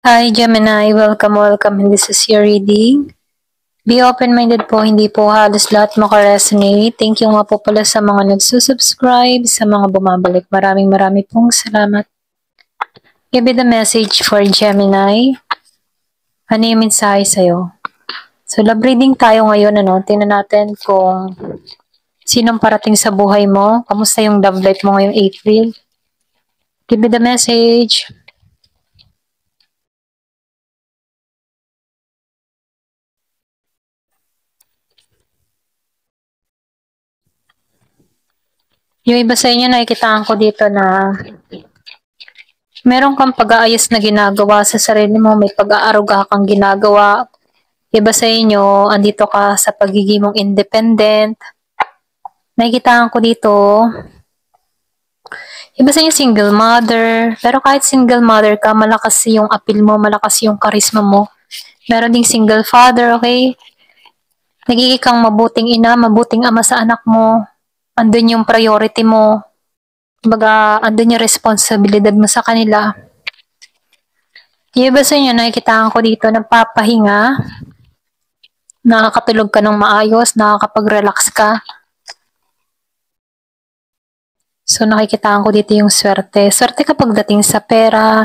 Hi Gemini, welcome and this is your reading. Be open-minded po, hindi po halos lahat makaresonate. Thank you nga po pala sa mga nagsusubscribe, sa mga bumabalik. Maraming pong salamat. Give me the message for Gemini. Ano yung mensahe sa'yo? So, love reading tayo ngayon. Tingnan natin kung sinong parating sa buhay mo. Kamusta yung love life mo ngayong April? Give me the message. Yung iba sa inyo, nakikitaan ko dito na meron kang pag-aayos na ginagawa sa sarili mo, may pag-aaruga kang ginagawa. Iba sa inyo, andito ka sa pagiging mong independent. Nakikitaan ko dito, iba sa inyo single mother, pero kahit single mother ka, malakas yung appeal mo, malakas yung charisma mo. Meron ding single father, okay? Nagiging kang mabuting ina, mabuting ama sa anak mo. Andun yung priority mo. Kumbaga, andun yung responsibilidad mo sa kanila. Yung iba sa inyo, nakikitaan ko dito, nagpapahinga, nakakatulog ka ng maayos, nakakapag-relax ka. So, nakikitaan ko dito yung swerte. Swerte kapag dating sa pera,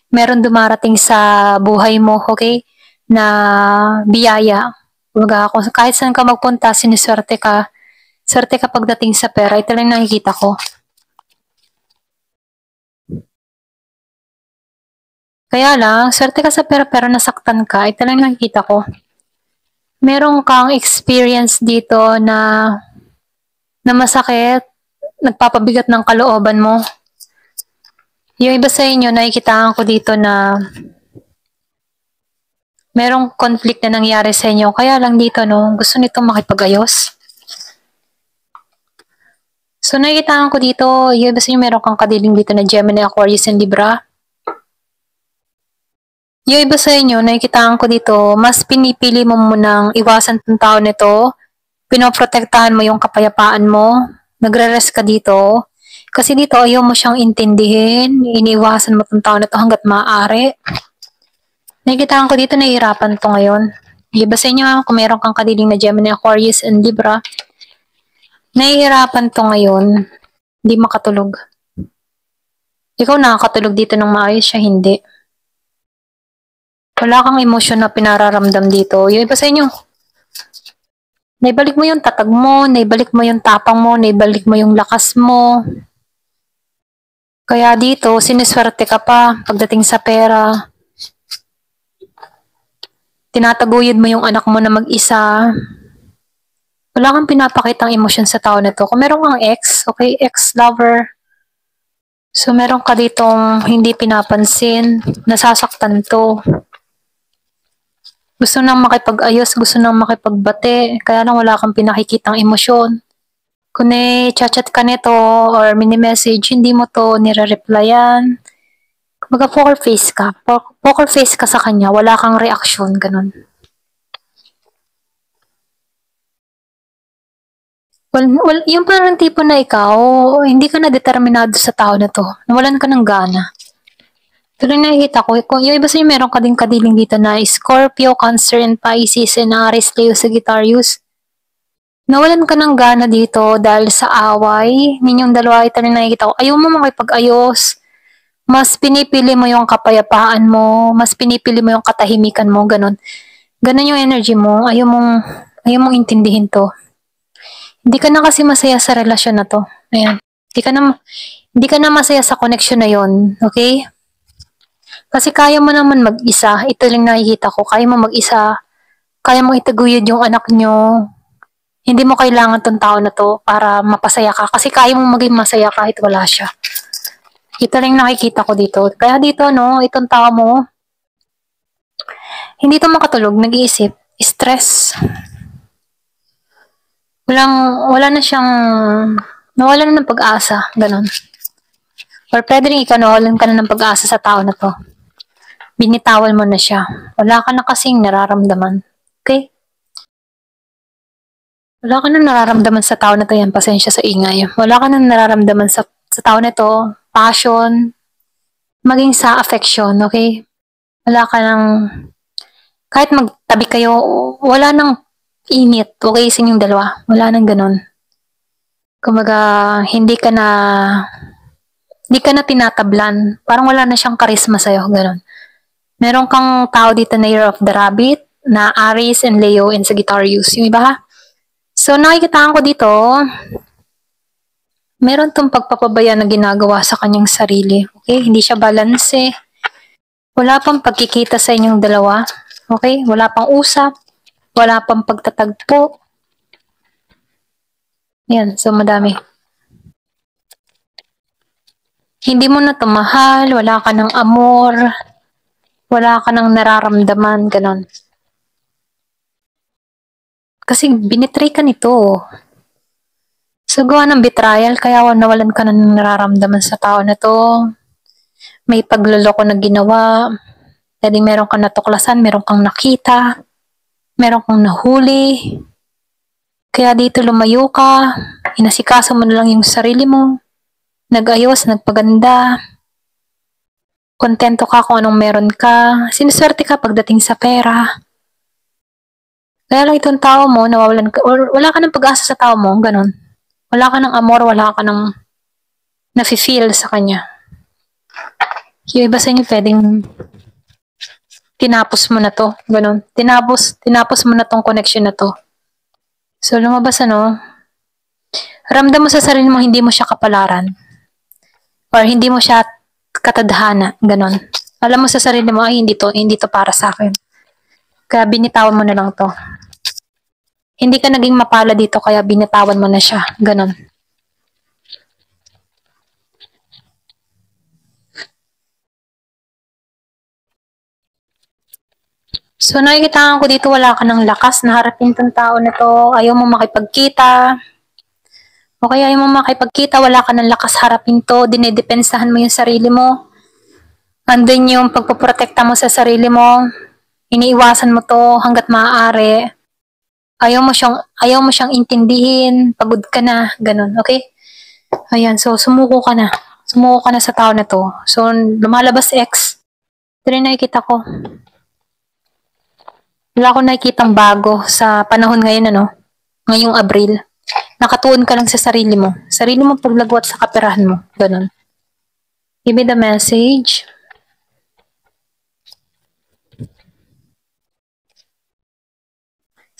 meron dumarating sa buhay mo, okay, na biyaya. Kumbaga, kahit saan ka magpunta, siniswerte ka. Swerte kapag dating sa pera, ito lang nakikita ko. Kaya lang, swerte ka sa pera pero nasaktan ka, ito lang nakikita ko. Meron kang experience dito na masakit, nagpapabigat ng kalooban mo. Yung iba sa inyo, nakikitaan ko dito na merong conflict na nangyari sa inyo. Kaya lang dito, gusto nitong makipag-ayos. So, nakikitaan ko dito, yung iba sa inyo, meron kang kadiling dito na Gemini, Aquarius, and Libra. Yung iba sa inyo, nakikitaan ko dito, mas pinipili mo munang iwasan tong tao nito, pinoprotektahan mo yung kapayapaan mo, nagre-rest ka dito, kasi dito ayaw mo siyang intindihin, iniwasan mo tong tao nito hanggat maaari. Nakikitaan ko dito, nahihirapan to ngayon. Yung iba sa inyo, kung meron kang kadiling na Gemini, Aquarius, and Libra, nahihirapan to ngayon, hindi makatulog. Ikaw nakakatulog dito ng maayos, siya hindi. Wala kang emosyon na pinararamdam dito. Yung iba sa inyo, naibalik mo yung tatag mo, naibalik mo yung tapang mo, naibalik mo yung lakas mo. Kaya dito, siniswerte ka pa pagdating sa pera. Tinataguyod mo yung anak mo na mag-isa. Wala kang pinapakitang emosyon sa tao na to. Kung meron kang ex, okay, ex-lover. So, meron ka ditong hindi pinapansin, nasasaktan to. Gusto nang makipag-ayos, gusto nang makipagbate, kaya lang wala kang pinakikitang emosyon. Kung chat ka nito or mini-message, hindi mo to nire-replyan. Kumbaga poker face ka. Poker face ka sa kanya, wala kang reaksyon, ganun. Well, yung parang tipo na ikaw, hindi ka na determinado sa tao na to. Nawalan ka ng gana. Tuloy nakikita ko, kung yung iba sa'yo meron ka din kadiling dito na Scorpio, Cancer, and Pisces, and Aries, Leo, Sagittarius. Nawalan ka ng gana dito dahil sa away. Ninyong dalawa ito na nakikita ko. Ayaw mo makipag-ayos. Mas pinipili mo yung kapayapaan mo. Mas pinipili mo yung katahimikan mo. Ganon. Ganon yung energy mo. Ayaw mong intindihin to. Hindi ka na kasi masaya sa relasyon na to. Ayan. Hindi ka na masaya sa connection na yon. Okay? Kasi kaya mo naman mag-isa. Ito lang nakikita ko. Kaya mo mag-isa. Kaya mo itaguyod yung anak nyo. Hindi mo kailangan tong tao na to para mapasaya ka. Kasi kaya mo maging masaya kahit wala siya. Ito lang nakikita ko dito. Kaya dito, itong tao mo, hindi to makatulog, nag-iisip. Stress. Wala na siyang, nawala na ng pag-asa. Ganon. Or pwede rin ikaw nawalan ka na ng pag-asa sa tao na to. Binitawan mo na siya. Wala ka na kasing nararamdaman. Okay? Wala ka na nararamdaman sa tao na to yan. Pasensya sa ingay. Wala ka na nararamdaman sa tao na to. Passion. Maging sa affection. Okay? Wala ka ng, kahit magtabi kayo, wala nang init. Okay sa inyong dalawa. Wala nang ganun. Kumbaga, hindi ka na tinatablan. Parang wala na siyang charisma sa'yo. Ganun. Meron kang tao dito na Year of the Rabbit, na Aries and Leo and Sagittarius. Yung iba ha? So, nakikitaan ko dito, meron tong pagpapabaya na ginagawa sa kanyang sarili. Okay? Hindi siya balanse. Wala pang pagkikita sa inyong dalawa. Okay? Wala pang usap. Wala pang pagtatagpo. Yan. So, madami. Hindi mo na mahal. Wala ka ng amor. Wala ka ng nararamdaman. Ganon. Kasi binitray ka nito. So, gawa ng betrayal, kaya nawalan ka na ng nararamdaman sa tao na to. May pagloloko na ginawa. Pwedeng meron kang natuklasan, meron kang nakita, meron kang nahuli. Kaya dito lumayo ka, inasikaso mo na lang yung sarili mo, nag-ayos, nagpaganda, kontento ka kung anong meron ka, sinuswerte ka pagdating sa pera. Kaya lang itong tao mo, nawawalan ka, or wala ka ng pag-asa sa tao mo, ganun. Wala ka ng amor, wala ka ng nafe-feel sa kanya. Yung iba sa inyo pwedeng tinapos mo na to, ganun. Tinapos mo na tong connection na to. So, lumabas ramdam mo sa sarili mo hindi mo siya kapalaran. Or hindi mo siya katadhana, ganun. Alam mo sa sarili mo, ay hindi to para sa akin. Kaya binitawan mo na lang to. Hindi ka naging mapala dito, kaya binitawan mo na siya, ganun. So, nakikita ko dito, wala ka ng lakas na harapin tong tao na to. Ayaw mo makipagkita. O kaya ayaw mo makipagkita, wala ka ng lakas harapin to. Dinedepensahan mo yung sarili mo. Andun yung pagpoprotekta mo sa sarili mo. Iniiwasan mo to hanggat maaari. Ayaw mo siyang intindihin. Pagod ka na. Ganun, okay? Ayan, so sumuko ka na. Sumuko ka na sa tao na to. So, lumalabas X. Ito rin nakikita ko. Wala akong nakikitang bago sa panahon ngayon, ngayong Abril. Nakatuon ka lang sa sarili mo. Sarili mo paglagwat sa kaperahan mo. Ganun. Give me the message.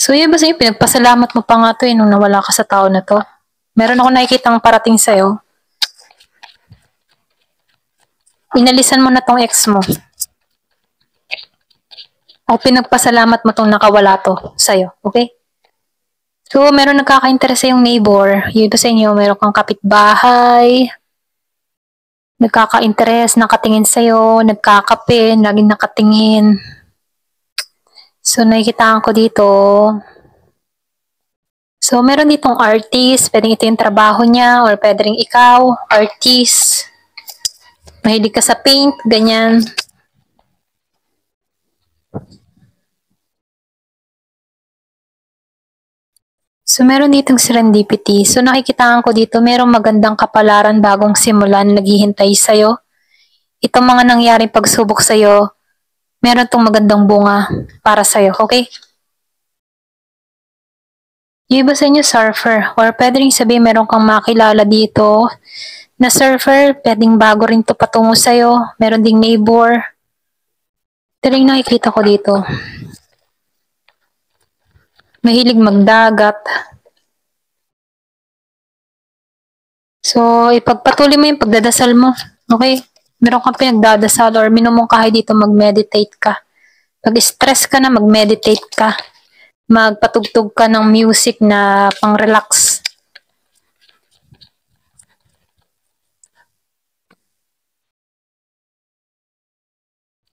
So, yun ba sa'yo, pinagpasalamat mo pa nga to nung nawala ka sa tao na to. Meron ako nakikitang parating sa'yo. Inalisan mo na tong ex mo. O pinagpasalamat mo tong nakawala to sa'yo. Okay? So, meron nagkaka-interest sa yung neighbor. Yung iba sa inyo, meron kang kapitbahay, nagkaka-interest, nakatingin sa'yo, nagkakape, laging nakatingin. So, nakikitaan ko dito. So, meron ditong artist, pwedeng ito yung trabaho niya, or pwede rin ikaw, artist. Mahilig ka sa paint, ganyan. So, meron ditong serendipity. So, nakikitaan ko dito, merong magandang kapalaran bagong simulan naghihintay sa'yo. Itong mga nangyaring pagsubok sa'yo, meron tong magandang bunga para sa'yo, okay? Yung iba sa inyo, surfer. Or pwede rin sabihin, meron kang makilala dito na surfer. Pwedeng bago rin to patungo sa'yo. Meron ding neighbor. Ito rin nakikita ko dito. Mahilig magdagat. So, ipagpatuloy mo yung pagdadasal mo. Okay? Meron kang pinagdadasal or minumungkahi dito, mag-meditate ka. Pag stress ka na, mag-meditate ka. Magpatugtog ka ng music na pang-relax.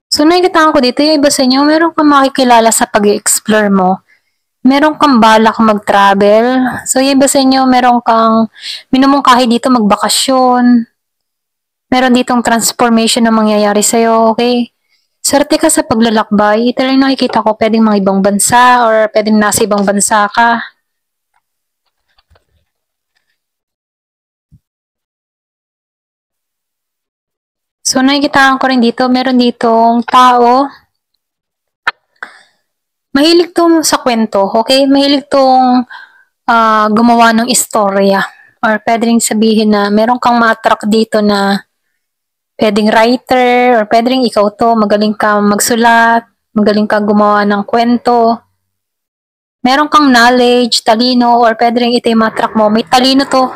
So, nakikita ko dito, yung iba sa inyo, meron kang makikilala sa pag-explore mo. Meron kang balak mag-travel. So, yung iba sa inyo, meron kang minumungkahi dito magbakasyon. Meron ditong transformation na mangyayari sa'yo, okay? Swerte ka sa paglalakbay. Ito lang nakikita ko, pwedeng mga ibang bansa or pwedeng nasa ibang bansa ka. So, nakikita ko rin dito, meron ditong tao Mahilig to sa kwento, okay? Mahilig tong gumawa ng istorya. Or pwede rin sabihin na meron kang ma-attract dito na pwedeng writer, or pwedeng ikaw to, magaling kang magsulat, magaling kang gumawa ng kwento. Meron kang knowledge, talino, or pwede rin ito yung ma-attract mo. May talino to.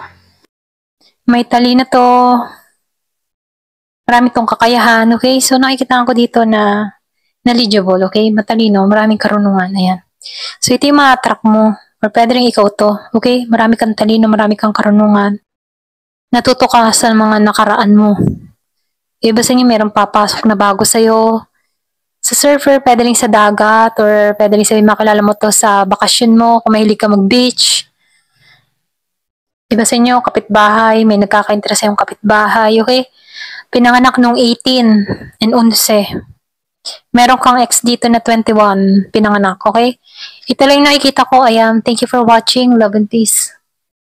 May talino to. Marami tong kakayahan, okay? So nakikita ko dito na knowledgeable, okay? Matalino, maraming karunungan, ayan. So ito yung ma-attract mo. Or pwede rin ikaw to, okay? Marami kang talino, marami kang karunungan. Natuto ka sa mga nakaraan mo. Iba sa inyo, merong papasok na bago sa'yo. Sa surfer, pwede rin sa dagat, or pwede rin sabihin makilala mo to sa bakasyon mo, kung mahilig ka mag-beach. Iba sa inyo, kapitbahay, may nagkaka-interest yung kapitbahay, okay? Pinanganak nung 18 and 11. Meron kang ex dito na 21, pinanganak, okay? Ito lang yung nakikita ko, ayan. Thank you for watching. Love and peace.